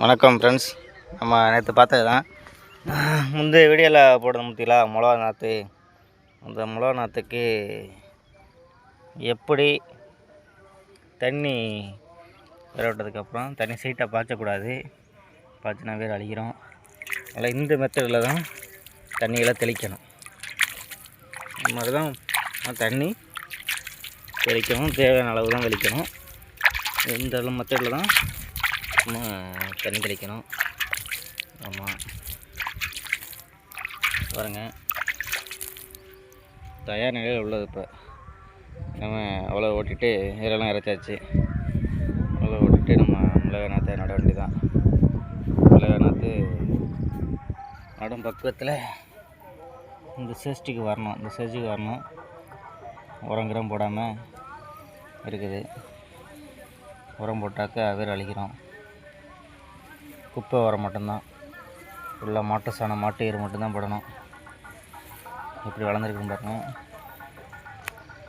வணக்கம் ஃப்ரெண்ட்ஸ். நம்ம நேற்று பார்த்தது தான் முந்தைய வீடியோவில் போடுறது முத்திலா மிளகா நாற்று. அந்த மிளகா நாற்றுக்கு எப்படி தண்ணி விரவிட்டதுக்கப்புறம் தண்ணி சீட்டாக பாய்ச்சக்கூடாது, பாய்ச்சினா வேறு அழிக்கிறோம். அதில் இந்த மெத்தடில் தான் தண்ணியெல்லாம் தெளிக்கணும். இந்த மாதிரி தான் தண்ணி தெளிக்கணும், தேவையான அளவு தான் தெளிக்கணும். இந்த மெத்தடில் தான் தண்ணி தெளிக்கணும். ஆமாம் பாருங்கள், தயார் நிலையில் உள்ளது. இப்போ நம்ம அவ்வளோ ஓட்டிட்டு இதெல்லாம் இறச்சாச்சு. அவ்வளோ ஓட்டிட்டு நம்ம மிளகா நாற்றை நட வேண்டி தான். மிளகா நாற்று நடும் பக்குவத்தில் இந்த சேஸ்டிக்கு வரணும். இந்த சேஸ்டிக்கு வரணும். உரங்கிரம் போடாமல் இருக்குது. உரம் போட்டாக்க வேறு அழிக்கிறோம். குப்பை உரம் மட்டும்தான், ஃபுல்லாக மாட்டு சாணம், மாட்டு எரு மட்டும்தான் போடணும். இப்படி வளர்ந்துருக்குன்னு பாருங்கள்.